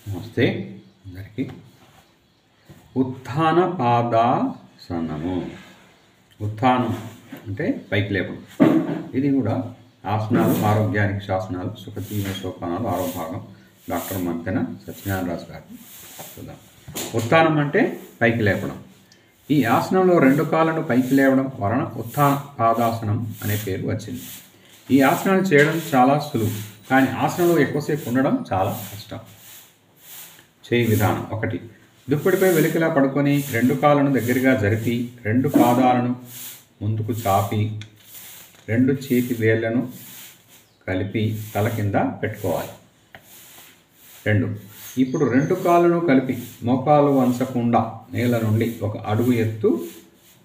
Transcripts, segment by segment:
నమస్తే అందరికీ. ఉత్థాన పాదాసనము. ఉత్థానం అంటే పైకి లేపడం. ఇది కూడా ఆసనాలు ఆరోగ్యానికి శాసనాలు సుఖజీవన సోపానాలు ఆరో భాగం డాక్టర్ మంతెన సత్యనారాయణ రాజు గారు. చూద్దాం. ఉత్థానం అంటే పైకి లేపడం. ఈ ఆసనంలో రెండు కాళ్ళను పైకి లేవడం వలన ఉత్థాన పాదాసనం అనే పేరు వచ్చింది. ఈ ఆసనాలు చేయడం చాలా సులువు, కానీ ఆసనంలో ఎక్కువసేపు ఉండడం చాలా కష్టం. చేయి విధానం. 1. దుప్పటిపై వెలికిలా పడుకొని రెండు కాళ్ళను దగ్గరగా జరిపి రెండు పాదాలను ముందుకు చాపి రెండు చేతి వేళ్లను కలిపి తల కింద పెట్టుకోవాలి. 2. ఇప్పుడు రెండు కాళ్ళను కలిపి మోకాలు వంచకుండా నేల నుండి ఒక అడుగు ఎత్తు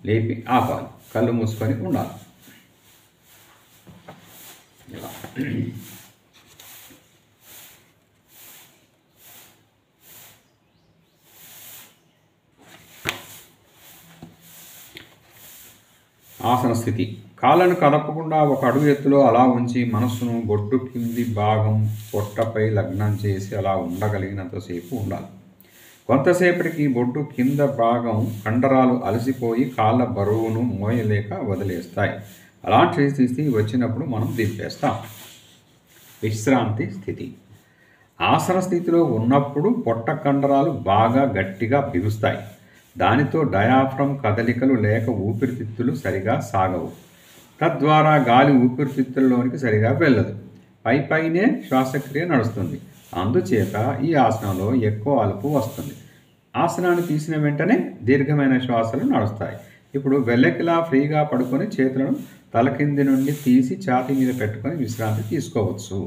లేపి ఆపాలి. కళ్ళు మూసుకొని ఉండాలి. ఇలా ఆసన స్థితి. కాళ్ళను కదపకుండా ఒక అడుగు ఎత్తులో అలా ఉంచి మనస్సును బొడ్డు కింది భాగం పొట్టపై లగ్నం చేసి అలా ఉండగలిగినంతసేపు ఉండాలి. కొంతసేపటికి బొడ్డు కింద భాగం కండరాలు అలసిపోయి కాళ్ళ బరువును మోయలేక వదిలేస్తాయి. అలాంటి స్థితి వచ్చినప్పుడు మనం దింపేస్తాం. విశ్రాంతి స్థితి. ఆసన స్థితిలో ఉన్నప్పుడు పొట్ట కండరాలు బాగా గట్టిగా బిగుస్తాయి. దానితో డయాఫ్రమ్ కదలికలు లేక ఊపిరితిత్తులు సరిగా సాగవు. తద్వారా గాలి ఊపిరితిత్తుల్లోనికి సరిగా వెళ్ళదు. పైనే శ్వాసక్రియ నడుస్తుంది. అందుచేత ఈ ఆసనంలో ఎక్కువ అలుపు వస్తుంది. ఆసనాన్ని తీసిన వెంటనే దీర్ఘమైన శ్వాసలు నడుస్తాయి. ఇప్పుడు వెల్లకిలా ఫ్రీగా పడుకొని చేతులను తల కింది నుండి తీసి ఛాతీ మీద పెట్టుకొని విశ్రాంతి తీసుకోవచ్చు.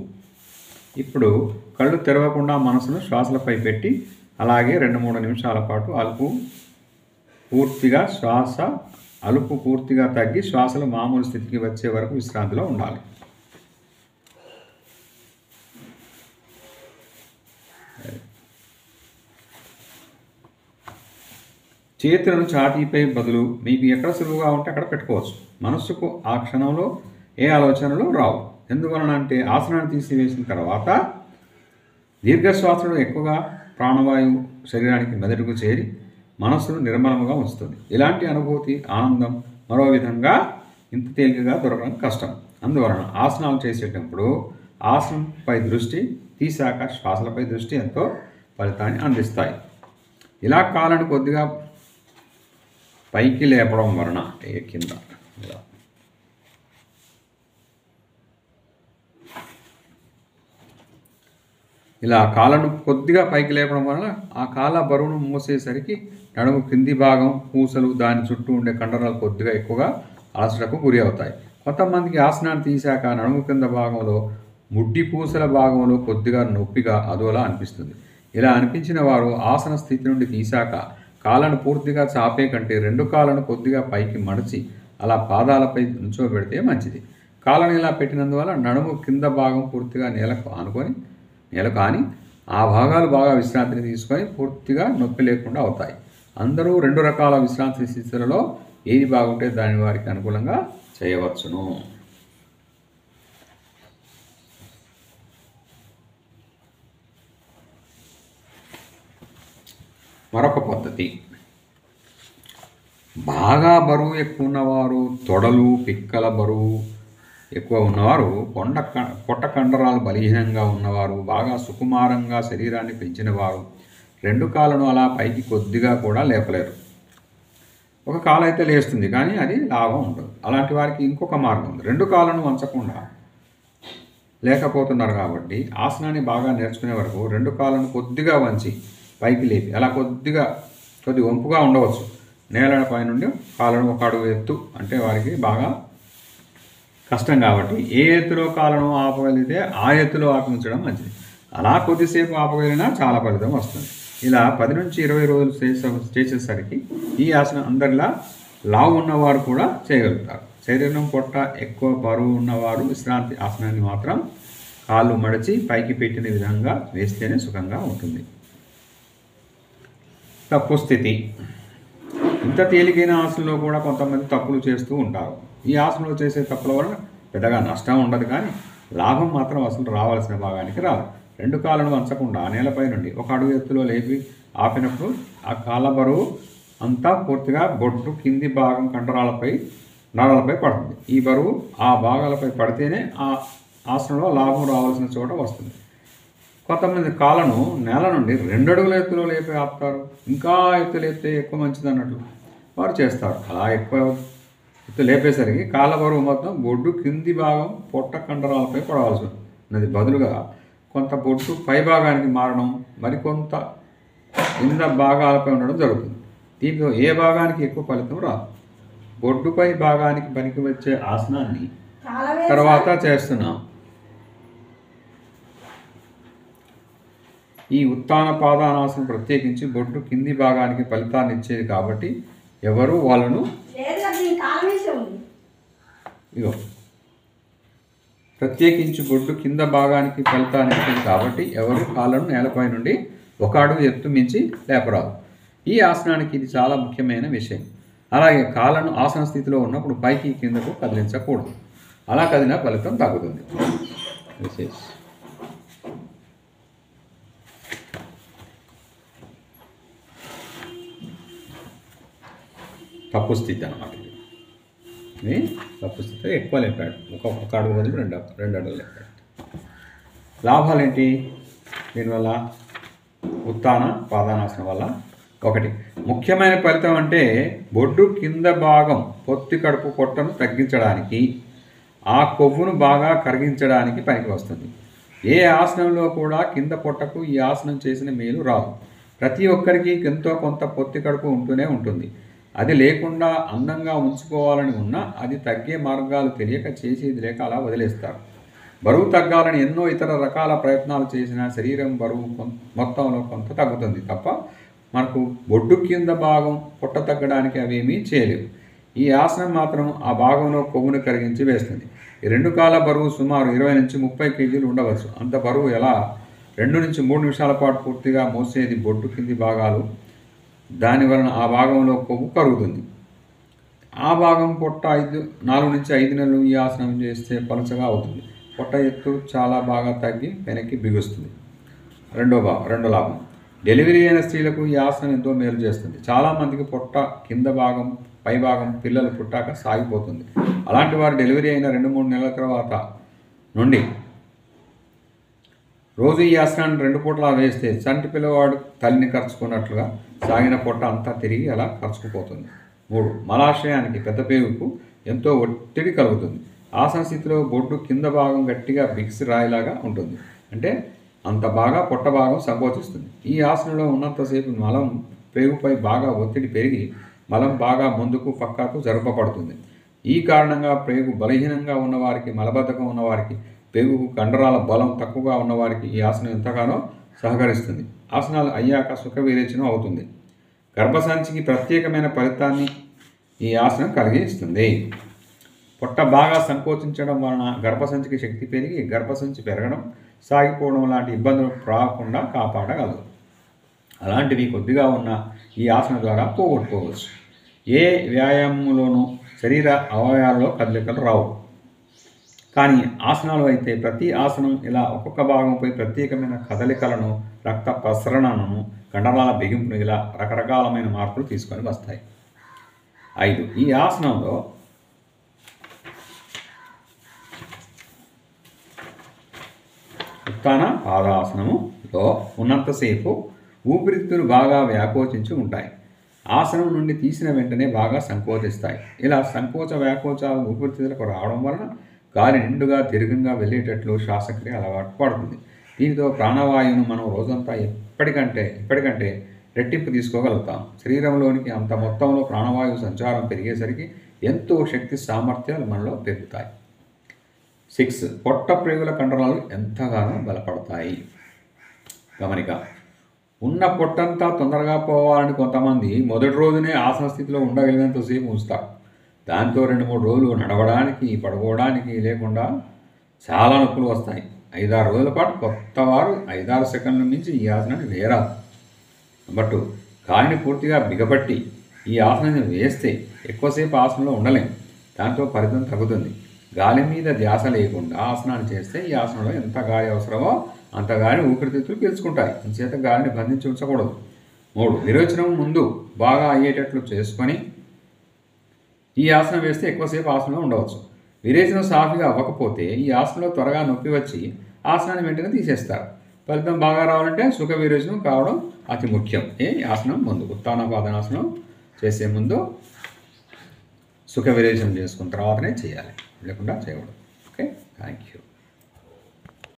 ఇప్పుడు కళ్ళు తెరవకుండా మనసును శ్వాసలపై పెట్టి అలాగే 2-3 నిమిషాల పాటు అలుపు పూర్తిగా తగ్గి శ్వాసలు మామూలు స్థితికి వచ్చే వరకు విశ్రాంతిలో ఉండాలి. చేతులను ఛాతీపై బదులు మీకు ఎక్కడ సులువుగా ఉంటే అక్కడ పెట్టుకోవచ్చు. మనస్సుకు ఆ క్షణంలో ఏ ఆలోచనలు రావు. ఎందువలన అంటే ఆసనాన్ని తీసివేసిన తర్వాత దీర్ఘశ్వాసను ఎక్కువగా ప్రాణవాయువు శరీరానికి మెదడుకు చేరి మనస్సును నిర్మలంగా ఉంచుతుంది. ఇలాంటి అనుభూతి ఆనందం మరో విధంగా ఇంత తేలికగా దొరకడం కష్టం. అందువలన ఆసనాలు చేసేటప్పుడు ఆసనంపై దృష్టి తీశాక శ్వాసలపై దృష్టి ఎంతో ఫలితాన్ని అందిస్తాయి. ఇలా కాళ్ళను కొద్దిగా పైకి లేపడం వలన కింద ఇలా కాళ్ళను కొద్దిగా పైకి లేపడం వలన ఆ కాళ్ళ బరువును మోసేసరికి నడుము కింది భాగం పూసలు దాని చుట్టూ ఉండే కండరాలు కొద్దిగా ఎక్కువగా అలసటకు గురి అవుతాయి. కొంతమందికి ఆసనాన్ని తీశాక నడుము కింద భాగంలో ముడ్డి పూసల భాగంలో కొద్దిగా నొప్పిగా అదోలా అనిపిస్తుంది. ఇలా అనిపించిన వారు ఆసన స్థితి నుండి తీశాక కాళ్ళను పూర్తిగా చాపే కంటే రెండు కాళ్ళను కొద్దిగా పైకి మడిచి అలా పాదాలపై నుంచోబెడితే మంచిది. కాళ్ళను ఇలా పెట్టినందువల్ల నడుము కింద భాగం పూర్తిగా నేల కాని ఆ భాగాలు బాగా విశ్రాంతిని తీసుకొని పూర్తిగా నొప్పి లేకుండా అవుతాయి. అందరూ 2 రకాల విశ్రాంతి స్థితులలో ఏది బాగుంటే దాని వారికి అనుకూలంగా చేయవచ్చును. మరొక పద్ధతి. బాగా బరువు ఎక్కువ ఉన్నవారు, తొడలు పిక్కల బరువు ఎక్కువ ఉన్నవారు, పొట్ట కండరాలు బలహీనంగా ఉన్నవారు, బాగా సుకుమారంగా శరీరాన్ని పెంచినవారు రెండు కాళ్ళను అలా పైకి కొద్దిగా కూడా లేపలేరు. ఒక కాలు అయితే లేస్తుంది, కానీ అది లాభం ఉండదు. అలాంటి వారికి ఇంకొక మార్గం ఉంది. రెండు కాళ్ళను వంచకుండా లేకపోతున్నారు కాబట్టి ఆసనాన్ని బాగా నేర్చుకునే వరకు రెండు కాళ్ళను కొద్దిగా వంచి పైకి లేపి అలా కొద్ది వంపుగా ఉండవచ్చు. నేలపై నుండి కాళ్ళను ఒక అడుగు ఎత్తు అంటే వారికి బాగా కష్టం కాబట్టి ఏ ఎత్తులో కాళ్ళను ఆపగలిగితే ఆ ఎత్తులో ఆపించడం మంచిది. అలా కొద్దిసేపు ఆపగలిగినా చాలా ఫలితం వస్తుంది. ఇలా 10 నుంచి 20 రోజులు చేసేసరికి ఈ ఆసనం అందరిలా లావు ఉన్నవారు కూడా చేయగలుగుతారు. శరీరం పొట్ట ఎక్కువ బరువు ఉన్నవారు విశ్రాంతి ఆసనాన్ని మాత్రం కాళ్ళు మడిచి పైకి పెట్టిన విధంగా వేస్తేనే సుఖంగా ఉంటుంది. తప్పు స్థితి. ఇంత తేలికైన ఆసనంలో కూడా కొంతమంది తప్పులు చేస్తూ ఉంటారు. ఈ ఆసనంలో చేసే తప్పుల వలన పెద్దగా నష్టం ఉండదు, కానీ లాభం మాత్రం అసలు రావాల్సిన భాగానికి రాదు. రెండు కాళ్ళను వంచకుండా నేలపై నుండి ఒక అడుగు ఎత్తులో లేపి ఆపినప్పుడు ఆ కాళ్ళ బరువు అంతా పూర్తిగా బొడ్డు కింది భాగం కండరాలపై నరాలపై పడుతుంది. ఈ బరువు ఆ భాగాలపై పడితేనే ఆ ఆసనంలో లాభం రావాల్సిన చోట వస్తుంది. కొంతమంది కాళ్ళను నేల నుండి 2 అడుగుల ఎత్తులో లేపి ఆపుతారు. ఇంకా ఎత్తు లేపితే ఎక్కువ మంచిది అన్నట్లు వారు చేస్తారు. అలా ఎక్కువ ఎత్తు లేపేసరికి కాళ్ళ బరువు మొత్తం బొడ్డు కింది భాగం పొట్ట కండరాలపై పడవలసి ఉన్నది. బదులుగా కొంత బొడ్డు పై భాగానికి మారడం, మరికొంత కింద భాగాలపై ఉండడం జరుగుతుంది. దీంతో ఏ భాగానికి ఎక్కువ ఫలితం రాదు. బొడ్డుపై భాగానికి పనికి వచ్చే ఆసనాన్ని తర్వాత చేస్తున్నాం. ఈ ఉత్తాన పాదానాసనం ప్రత్యేకించి బొడ్డు కింది భాగానికి ఫలితాన్ని ఇచ్చేది కాబట్టి ఎవరు వాళ్ళను ప్రత్యేకించి బొడ్డు కింద భాగానికి ఫలితాన్ని ఇచ్చేది కాబట్టి ఎవరు కాళ్ళను నేలపై నుండి ఒక అడుగు ఎత్తు మించి లేపరాదు. ఈ ఆసనానికి ఇది చాలా ముఖ్యమైన విషయం. అలాగే కాళ్ళను ఆసన స్థితిలో ఉన్నప్పుడు పైకి కిందకు కదిలించకూడదు. అలా కదిలిన ఫలితం తగ్గుతుంది. తప్పు స్థితి అన్నమాట. ఇది తప్పు స్థితి. ఎక్కువ లేపాడు. ఒక అడుగు బదులు రెండు అడుగులు లేపాడు. లాభాలు ఏంటి దీనివల్ల? ఉత్తాన పాదానాసనం వల్ల ఒకటి ముఖ్యమైన ఫలితం అంటే బొడ్డు కింద భాగం పొత్తి కడుపు పొట్టను తగ్గించడానికి, ఆ కొవ్వును బాగా కరిగించడానికి పనికి వస్తుంది. ఏ ఆసనంలో కూడా కింద పొట్టకు ఈ ఆసనం చేసిన మేలు రాదు. ప్రతి ఒక్కరికి ఎంతో కొంత పొత్తి కడుపు ఉంటూనే ఉంటుంది. అది లేకుండా అందంగా ఉంచుకోవాలని ఉన్నా అది తగ్గే మార్గాలు తెలియక చేసేది లేక అలా వదిలేస్తారు. బరువు తగ్గాలని ఎన్నో ఇతర రకాల ప్రయత్నాలు చేసినా శరీరం బరువు మొత్తంలో కొంత తగ్గుతుంది తప్ప మనకు బొడ్డు కింద భాగం పొట్ట తగ్గడానికి అవేమీ చేయలేవు. ఈ ఆసనం మాత్రం ఆ భాగంలో కొవ్వును కరిగించి వేస్తుంది. ఈ 2 కాళ్ళ బరువు సుమారు 20 నుంచి 30 కేజీలు ఉండవచ్చు. అంత బరువు ఎలా 2 నుంచి 3 నిమిషాల పాటు పూర్తిగా మోసేది బొడ్డు కింది భాగాలు. దానివలన ఆ భాగంలో కొవ్వు కరుగుతుంది. ఆ భాగం పొట్ట 4 నుంచి 5 నెలలు ఈ ఆసనం చేస్తే పలుచగా అవుతుంది. పొట్ట ఎత్తు చాలా బాగా తగ్గి వెనక్కి బిగుస్తుంది. రెండో లాభం, డెలివరీ అయిన స్త్రీలకు ఈ ఆసనం ఎంతో మేలు చేస్తుంది. చాలామందికి పొట్ట కింద భాగం పై భాగం పిల్లలు పుట్టాక సాగిపోతుంది. అలాంటి వారు డెలివరీ అయిన 2-3 నెలల తర్వాత నుండి రోజు ఈ ఆసనాన్ని 2 పూటలా వేస్తే చంటి పిల్లవాడు తల్లిని ఖర్చుకున్నట్లుగా సాగిన పొట్ట అంతా తిరిగి అలా ఖర్చుకుపోతుంది. 3 మలాశయానికి పెద్ద పేగుకు ఎంతో ఒత్తిడి కలుగుతుంది. ఆసన స్థితిలో బొడ్డు కింద భాగం గట్టిగా బిగిసి రాయిలాగా ఉంటుంది. అంటే అంత బాగా పొట్ట భాగం సంకోచిస్తుంది. ఈ ఆసనంలో ఉన్నంతసేపు మలం పేగుపై బాగా ఒత్తిడి పెరిగి మలం బాగా ముందుకు పక్కకు జరపబడుతుంది. ఈ కారణంగా పేగు బలహీనంగా ఉన్నవారికి, మలబద్ధకం ఉన్నవారికి, పేగుకు కండరాల బలం తక్కువగా ఉన్నవారికి ఈ ఆసనం ఎంతగానో సహకరిస్తుంది. ఆసనాలు అయ్యాక సుఖ విరేచనం అవుతుంది. గర్భసంచికి ప్రత్యేకమైన ఫలితాన్ని ఈ ఆసనం కలిగిస్తుంది. పొట్ట బాగా సంకోచించడం వలన గర్భసంచికి శక్తి పెరిగి గర్భసంచి పెరగడం, సాగిపోవడం లాంటి ఇబ్బందులు రాకుండా కాపాడగలదు. అలాంటివి కొద్దిగా ఉన్న ఈ ఆసనం ద్వారా పోగొట్టుకోవచ్చు. ఏ వ్యాయామంలోనూ శరీర అవయవాలలో కదలికలు రావు. కానీ ఆసనాలు అయితే ప్రతి ఆసనం ఇలా ఒక్కొక్క భాగంపై ప్రత్యేకమైన కదలికలను, రక్త ప్రసరణను, కండరాల బిగింపును ఇలా రకరకాలమైన మార్పులు తీసుకొని వస్తాయి. 5 ఈ ఆసనంలో ఉత్తాన పాదాసనములో ఉన్నంతసేపు ఊపిరితిత్తులు బాగా వ్యాకోచించి ఉంటాయి. ఆసనం నుండి తీసిన వెంటనే బాగా సంకోచిస్తాయి. ఇలా సంకోచ వ్యాకోచాలు ఊపిరితిత్తులకు రావడం వలన గాలి నిండుగా దీర్ఘంగా వెళ్ళేటట్లు శ్వాసక్రియ అలవాటు పడుతుంది. దీనితో ప్రాణవాయువును మనం రోజంతా ఇప్పటికంటే రెట్టింపు తీసుకోగలుగుతాం. శరీరంలోనికి అంత మొత్తంలో ప్రాణవాయువు సంచారం పెరిగేసరికి ఎంతో శక్తి సామర్థ్యాలు మనలో పెరుగుతాయి. 6 పొట్ట ప్రేగుల కండరాలు ఎంతగానో బలపడతాయి. గమనిక, ఉన్న పొట్టంతా తొందరగా పోవాలని కొంతమంది మొదటి రోజునే ఆసన స్థితిలో ఉండగలిగినంతసేపు ఉంచుతారు. దాంతో 2-3 రోజులు నడవడానికి, పడుకోవడానికి లేకుండా చాలా నొప్పులు వస్తాయి. 5-6 రోజుల పాటు కొత్తవారు 5-6 సెకండ్ల నుంచి ఈ ఆసనాన్ని వేయరాదు. నెంబర్ 2 కాలిని పూర్తిగా బిగపట్టి ఈ ఆసనాన్ని వేస్తే ఎక్కువసేపు ఆసనంలో ఉండలేము. దాంతో ఫలితం తగ్గుతుంది. గాలి మీద ధ్యాస లేకుండా ఆసనాన్ని చేస్తే ఈ ఆసనంలో ఎంత గాలి అవసరమో అంత గాలిని ఊపిరితిత్తులు పీల్చుకుంటాయి. అంచేత గాలిని బంధించి ఉంచకూడదు. 3 విరోచనం ముందు బాగా అయ్యేటట్లు చేసుకొని ఈ ఆసనం వేస్తే ఎక్కువసేపు ఆసనంలో ఉండవచ్చు. విరేచనం సాఫీగా అవ్వకపోతే ఈ ఆసనంలో త్వరగా నొప్పి వచ్చి ఆసనాన్ని వెంటనే తీసేస్తారు. ఫలితం బాగా రావాలంటే సుఖ విరేచనం కావడం అతి ముఖ్యం. ఆసనం ముందు ఉత్తానపాదనాసనం చేసే ముందు సుఖ విరేచనం చేసుకున్న తర్వాతనే చేయాలి, లేకుండా చేయకూడదు. Okay, thank you.